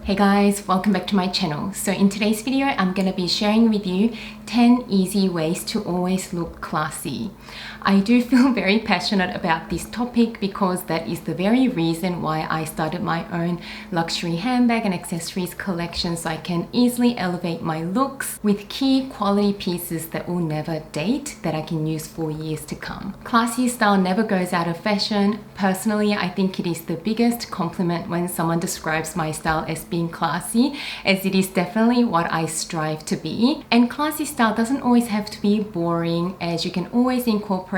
Hey guys, welcome back to my channel. So in today's video, I'm going to be sharing with you 10 easy ways to always look classy. I do feel very passionate about this topic because that is the very reason why I started my own luxury handbag and accessories collection, so I can easily elevate my looks with key quality pieces that will never date, that I can use for years to come. Classy style never goes out of fashion. Personally, I think it is the biggest compliment when someone describes my style as being classy, as it is definitely what I strive to be. And classy style doesn't always have to be boring, as you can always incorporate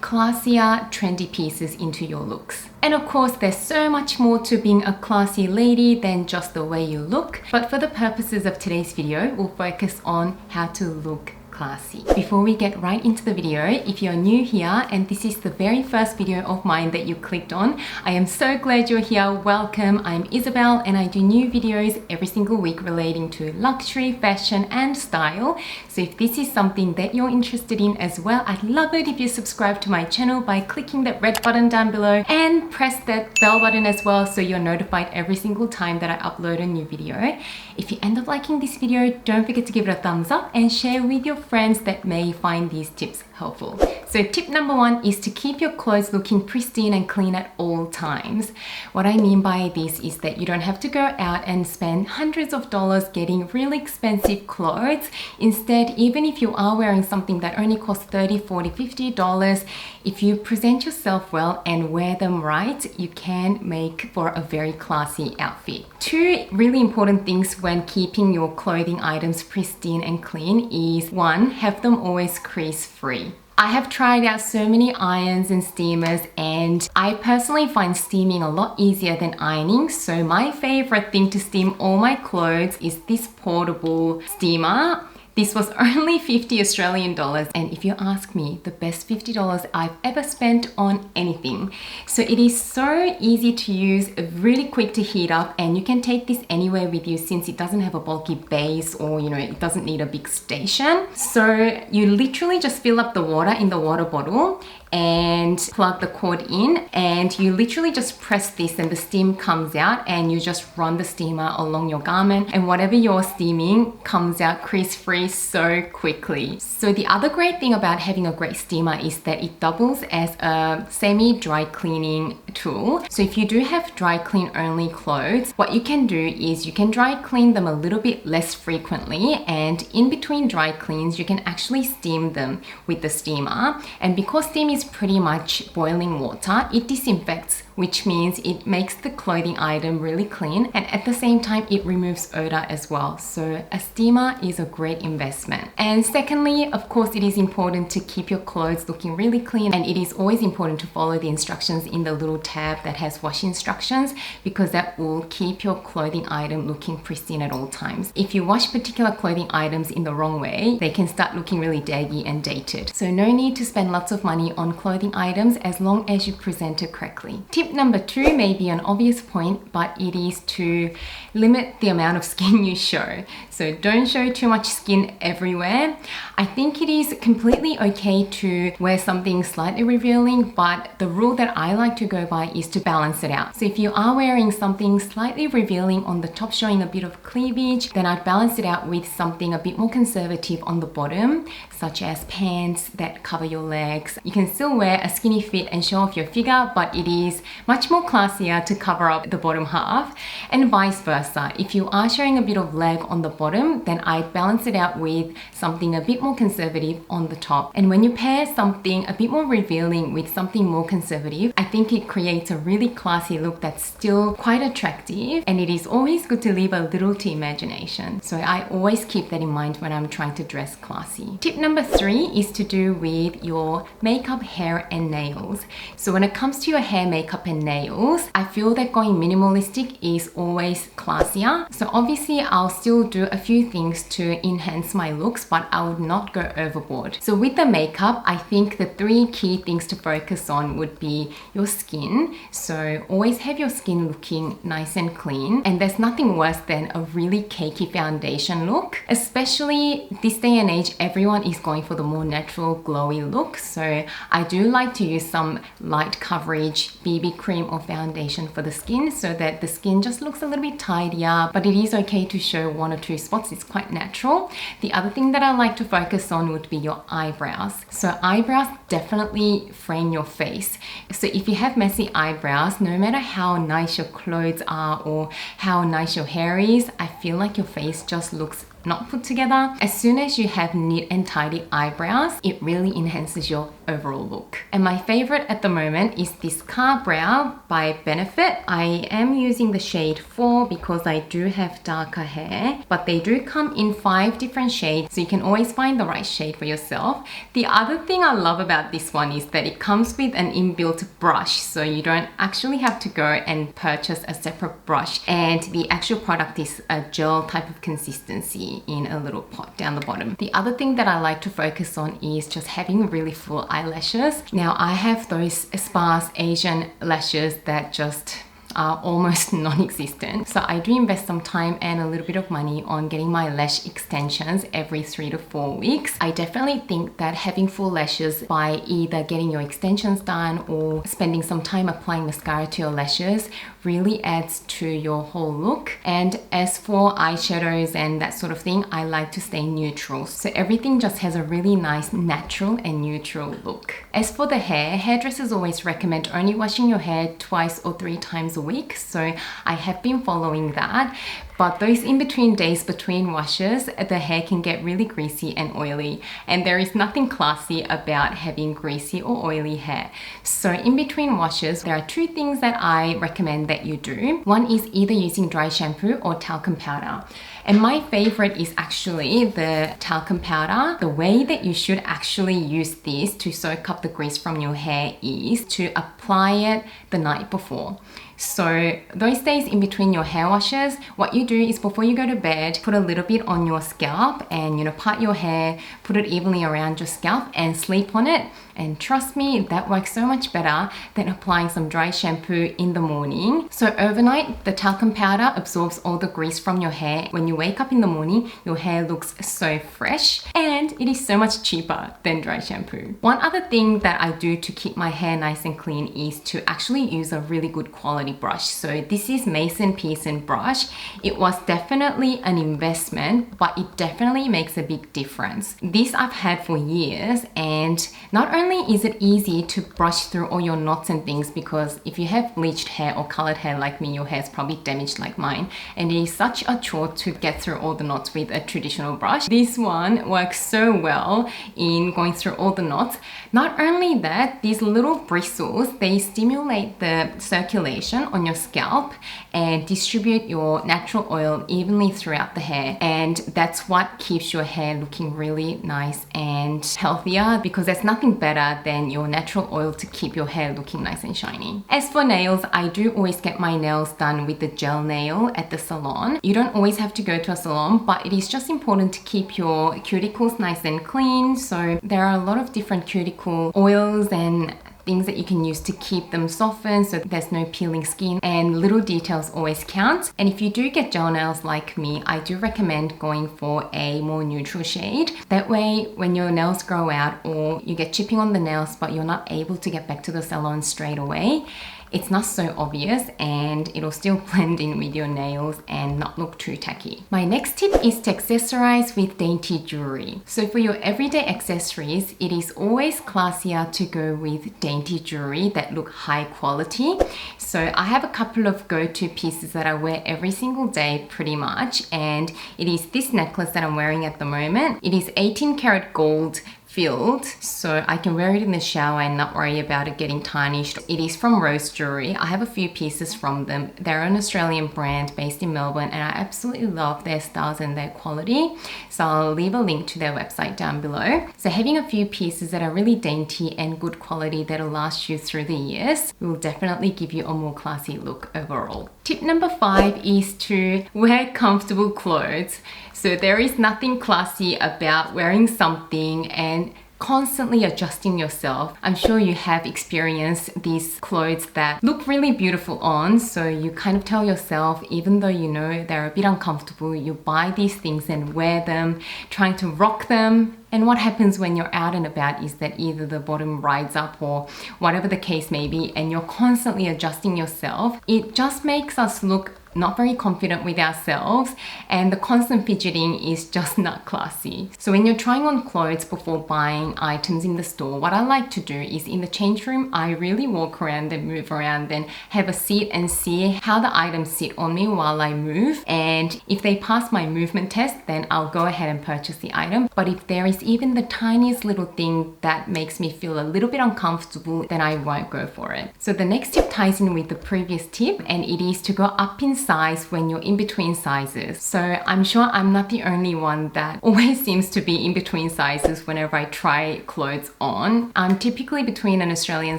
classier, trendy pieces into your looks. And of course, there's so much more to being a classy lady than just the way you look. But for the purposes of today's video, we'll focus on how to look classy. Before we get right into the video, if you're new here and this is the very first video of mine that you clicked on, I am so glad you're here. Welcome. I'm Isabelle and I do new videos every single week relating to luxury, fashion and style. So if this is something that you're interested in as well, I'd love it if you subscribe to my channel by clicking that red button down below and press that bell button as well, so you're notified every single time that I upload a new video. If you end up liking this video, don't forget to give it a thumbs up and share with your friends that may find these tips helpful. So tip number one is to keep your clothes looking pristine and clean at all times. What I mean by this is that you don't have to go out and spend hundreds of dollars getting really expensive clothes. Instead, even if you are wearing something that only costs $30, $40, $50, if you present yourself well and wear them right, you can make for a very classy outfit. Two really important things when keeping your clothing items pristine and clean is, one, have them always crease free. I have tried out so many irons and steamers, and I personally find steaming a lot easier than ironing. So my favorite thing to steam all my clothes is this portable steamer. This was only 50 Australian dollars, and if you ask me, the best $50 I've ever spent on anything. So it is so easy to use, really quick to heat up, and you can take this anywhere with you since it doesn't have a bulky base, or it doesn't need a big station. So you literally just fill up the water in the water bottle and plug the cord in, and you literally just press this and the steam comes out, and you just run the steamer along your garment, and whatever you're steaming comes out crease free so quickly. So the other great thing about having a great steamer is that it doubles as a semi-dry cleaning tool. So if you do have dry clean only clothes, what you can do is you can dry clean them a little bit less frequently, and in between dry cleans you can actually steam them with the steamer. And because steam is pretty much boiling water, it disinfects, which means it makes the clothing item really clean, and at the same time it removes odor as well. So a steamer is a great investment. And secondly, of course, it is important to keep your clothes looking really clean, and it is always important to follow the instructions in the little tab that has wash instructions, because that will keep your clothing item looking pristine at all times. If you wash particular clothing items in the wrong way, they can start looking really daggy and dated. So no need to spend lots of money on clothing items as long as you present it correctly. Tip number two may be an obvious point, but it is to limit the amount of skin you show. So don't show too much skin everywhere. I think it is completely okay to wear something slightly revealing, but the rule that I like to go by is to balance it out. So if you are wearing something slightly revealing on the top, showing a bit of cleavage, then I'd balance it out with something a bit more conservative on the bottom, such as pants that cover your legs. You can still wear a skinny fit and show off your figure, but it is much more classier to cover up the bottom half, and vice versa. If you are showing a bit of leg on the bottom, then I'd balance it out with something a bit more conservative on the top. And when you pair something a bit more revealing with something more conservative, I think it creates a really classy look that's still quite attractive, and it is always good to leave a little to imagination. So I always keep that in mind when I'm trying to dress classy. Tip number three is to do with your makeup, hair and nails. So when it comes to your hair, makeup and nails, I feel that going minimalistic is always classier. So obviously I'll still do a few things to enhance my looks, but I would not go overboard. So with the makeup, I think the three key things to focus on would be your skin. So always have your skin looking nice and clean, and there's nothing worse than a really cakey foundation look. Especially this day and age, everyone is going for the more natural glowy look. So I do like to use some light coverage BB BB cream or foundation for the skin so that the skin just looks a little bit tidier, but it is okay to show 1 or 2 spots. It's quite natural. The other thing that I like to focus on would be your eyebrows. So eyebrows definitely frame your face. So if you have messy eyebrows, no matter how nice your clothes are or how nice your hair is, I feel like your face just looks not put together. As soon as you have neat and tidy eyebrows, it really enhances your overall look. And my favorite at the moment is this Car Brow by Benefit. I am using the shade 4 because I do have darker hair, but they do come in 5 different shades, so you can always find the right shade for yourself. The other thing I love about this one is that it comes with an inbuilt brush, so you don't actually have to go and purchase a separate brush, and the actual product is a gel type of consistency in a little pot down the bottom. The other thing that I like to focus on is just having really full eyelashes. Now I have those sparse Asian lashes that just are almost non-existent. So I do invest some time and a little bit of money on getting my lash extensions every 3 to 4 weeks. I definitely think that having full lashes by either getting your extensions done or spending some time applying mascara to your lashes really adds to your whole look. And as for eyeshadows and that sort of thing, I like to stay neutral. So everything just has a really nice natural and neutral look. As for the hair, hairdressers always recommend only washing your hair 2 or 3 times a week. So I have been following that. But those in-between days between washes, the hair can get really greasy and oily. And there is nothing classy about having greasy or oily hair. So in between washes, there are 2 things that I recommend that you do. One is either using dry shampoo or talcum powder. And my favorite is actually the talcum powder. The way that you should actually use this to soak up the grease from your hair is to apply it the night before. So those days in between your hair washes, what you do is before you go to bed, put a little bit on your scalp and, you know, part your hair, put it evenly around your scalp and sleep on it. And trust me, that works so much better than applying some dry shampoo in the morning. So overnight, the talcum powder absorbs all the grease from your hair. When you wake up in the morning, your hair looks so fresh and it is so much cheaper than dry shampoo. One other thing that I do to keep my hair nice and clean is to actually use a really good quality brush. So this is Mason Pearson brush. It was definitely an investment, but it definitely makes a big difference. This I've had for years, and not only is it easy to brush through all your knots and things, because if you have bleached hair or colored hair like me, your hair is probably damaged like mine, and it is such a chore to get through all the knots with a traditional brush. This one works so well in going through all the knots. Not only that, these little bristles, they stimulate the circulation on your scalp and distribute your natural oil evenly throughout the hair, and that's what keeps your hair looking really nice and healthier, because there's nothing better than your natural oil to keep your hair looking nice and shiny. As for nails, I do always get my nails done with the gel nail at the salon. You don't always have to go to a salon, but it is just important to keep your cuticles nice and clean. So there are a lot of different cuticle oils and things that you can use to keep them softened so there's no peeling skin, and little details always count. And if you do get gel nails like me, I do recommend going for a more neutral shade. That way when your nails grow out or you get chipping on the nails but you're not able to get back to the salon straight away, it's not so obvious and it'll still blend in with your nails and not look too tacky. My next tip is to accessorize with dainty jewelry. So for your everyday accessories, it is always classier to go with dainty jewelry that look high quality. So I have a couple of go-to pieces that I wear every single day pretty much, and it is this necklace that I'm wearing at the moment. It is 18 karat gold filled, so I can wear it in the shower and not worry about it getting tarnished. It is from Rose Jewellery. I have a few pieces from them. They're an Australian brand based in Melbourne, and I absolutely love their styles and their quality. So I'll leave a link to their website down below. So having a few pieces that are really dainty and good quality that'll last you through the years will definitely give you a more classy look overall. Tip number 5 is to wear comfortable clothes. So there is nothing classy about wearing something and constantly adjusting yourself. I'm sure you have experienced these clothes that look really beautiful on, so you kind of tell yourself, even though you know they're a bit uncomfortable, you buy these things and wear them, trying to rock them. And what happens when you're out and about is that either the bottom rides up or whatever the case may be, and you're constantly adjusting yourself. It just makes us look not very confident with ourselves, and the constant fidgeting is just not classy. So when you're trying on clothes before buying items in the store, what I like to do is in the change room, I really walk around and move around and have a seat and see how the items sit on me while I move. And if they pass my movement test, then I'll go ahead and purchase the item. But if there is even the tiniest little thing that makes me feel a little bit uncomfortable, then I won't go for it. So the next tip ties in with the previous tip, and it is to go up in size when you're in between sizes. So I'm sure I'm not the only one that always seems to be in between sizes whenever I try clothes on. I'm typically between an Australian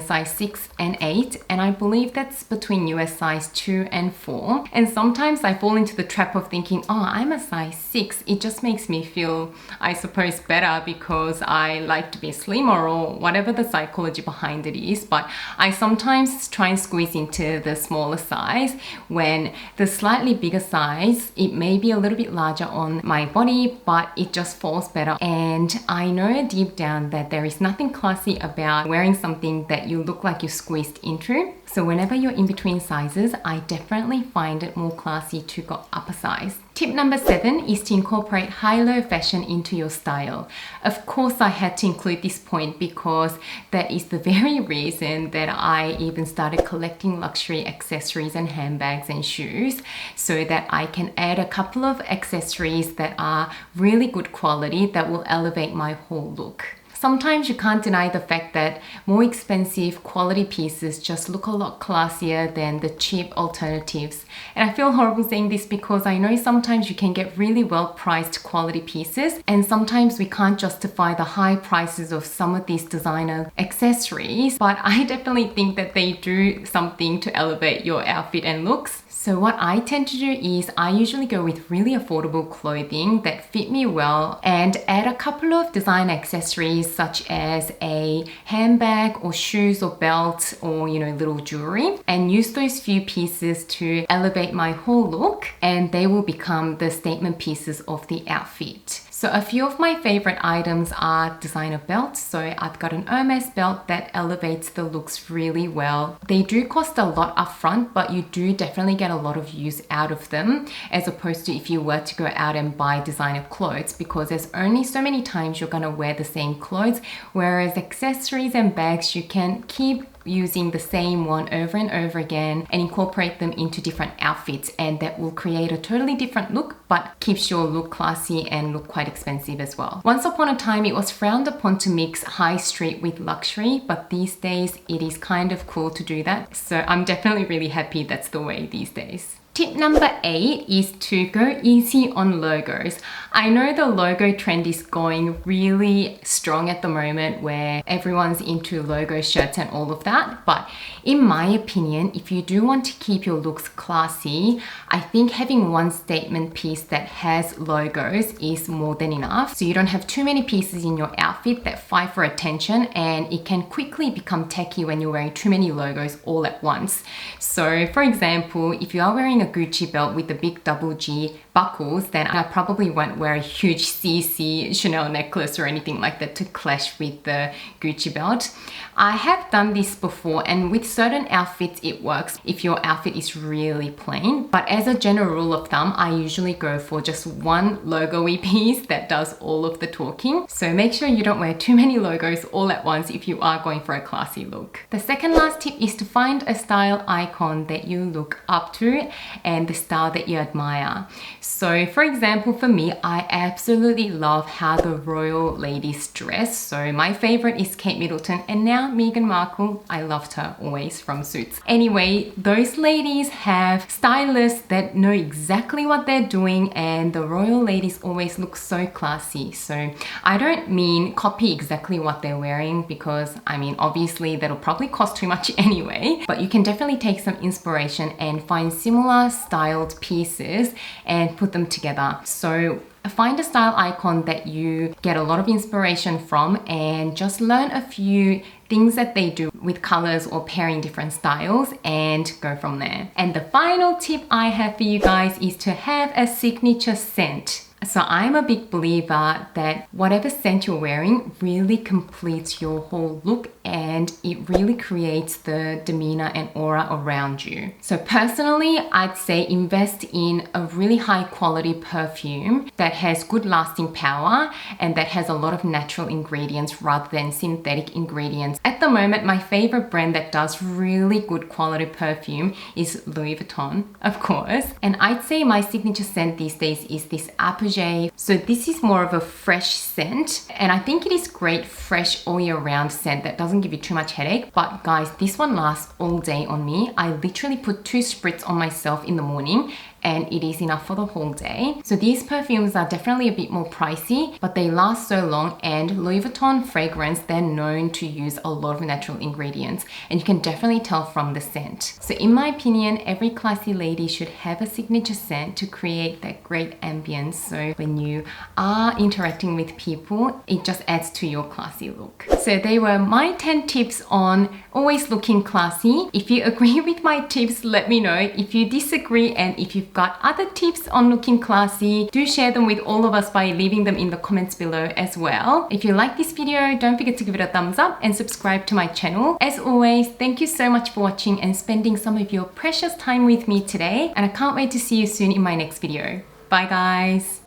size 6 and 8, and I believe that's between US size 2 and 4. And sometimes I fall into the trap of thinking, oh, I'm a size 6. It just makes me feel, I suppose, better because I like to be slimmer or whatever the psychology behind it is. But I sometimes try and squeeze into the smaller size when the slightly bigger size, it may be a little bit larger on my body, but it just falls better. And I know deep down that there is nothing classy about wearing something that you look like you're squeezed into. So whenever you're in between sizes, I definitely find it more classy to go up a size. Tip number 7 is to incorporate high-low fashion into your style. Of course, I had to include this point because that is the very reason that I even started collecting luxury accessories and handbags and shoes, so that I can add a couple of accessories that are really good quality that will elevate my whole look. Sometimes you can't deny the fact that more expensive quality pieces just look a lot classier than the cheap alternatives. And I feel horrible saying this because I know sometimes you can get really well priced quality pieces, and sometimes we can't justify the high prices of some of these designer accessories, but I definitely think that they do something to elevate your outfit and looks. So what I tend to do is I usually go with really affordable clothing that fit me well and add a couple of design accessories such as a handbag or shoes or belt or, you know, little jewelry, and use those few pieces to elevate my whole look, and they will become the statement pieces of the outfit. So a few of my favorite items are designer belts. So I've got an Hermes belt that elevates the looks really well. They do cost a lot upfront, but you do definitely get a lot of use out of them, as opposed to if you were to go out and buy designer clothes, because there's only so many times you're gonna wear the same clothes, whereas accessories and bags, you can keep using the same one over and over again and incorporate them into different outfits, and that will create a totally different look but keeps your look classy and look quite expensive as well. Once upon a time it was frowned upon to mix high street with luxury, but these days it is kind of cool to do that, so I'm definitely really happy that's the way these days. Tip number 8 is to go easy on logos. I know the logo trend is going really strong at the moment, where everyone's into logo shirts and all of that, but in my opinion, if you do want to keep your looks classy, I think having one statement piece that has logos is more than enough. So you don't have too many pieces in your outfit that fight for attention, and it can quickly become tacky when you're wearing too many logos all at once. So for example, if you are wearing a Gucci belt with the big double G buckles, then I probably won't wear a huge CC Chanel necklace or anything like that to clash with the Gucci belt. I have done this before, and with certain outfits it works if your outfit is really plain, but as a general rule of thumb, I usually go for just one logo-y piece that does all of the talking. So make sure you don't wear too many logos all at once if you are going for a classy look. The second last tip is to find a style icon that you look up to and the style that you admire. So for example, for me, I absolutely love how the royal ladies dress. So my favorite is Kate Middleton, and now Meghan Markle. I loved her always from Suits. Anyway, those ladies have stylists that know exactly what they're doing, and the royal ladies always look so classy. So I don't mean copy exactly what they're wearing, because I mean, obviously that'll probably cost too much anyway, but you can definitely take some inspiration and find similar designer styled pieces and put them together. So find a style icon that you get a lot of inspiration from and just learn a few things that they do with colors or pairing different styles and go from there. And the final tip I have for you guys is to have a signature scent. So I'm a big believer that whatever scent you're wearing really completes your whole look and it really creates the demeanor and aura around you. So personally, I'd say invest in a really high quality perfume that has good lasting power and that has a lot of natural ingredients rather than synthetic ingredients. At the moment, my favorite brand that does really good quality perfume is Louis Vuitton, of course. And I'd say my signature scent these days is this Apogee. So this is more of a fresh scent and I think it is great fresh all year round scent that doesn't give you too much headache. But guys, this one lasts all day on me. I literally put 2 spritz on myself in the morning and it is enough for the whole day. So these perfumes are definitely a bit more pricey, but they last so long, and Louis Vuitton fragrance, they're known to use a lot of natural ingredients and you can definitely tell from the scent. So in my opinion, every classy lady should have a signature scent to create that great ambience. So when you are interacting with people, it just adds to your classy look. So they were my 10 tips on always looking classy. If you agree with my tips, let me know. If you disagree and if you've got other tips on looking classy, do share them with all of us by leaving them in the comments below as well. If you like this video, don't forget to give it a thumbs up and subscribe to my channel. As always, thank you so much for watching and spending some of your precious time with me today, and I can't wait to see you soon in my next video. Bye guys!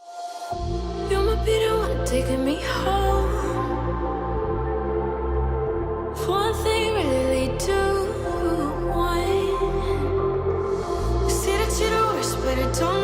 You might be the one taking me home. One thing really lead to one. You say that you're the worst, but it don't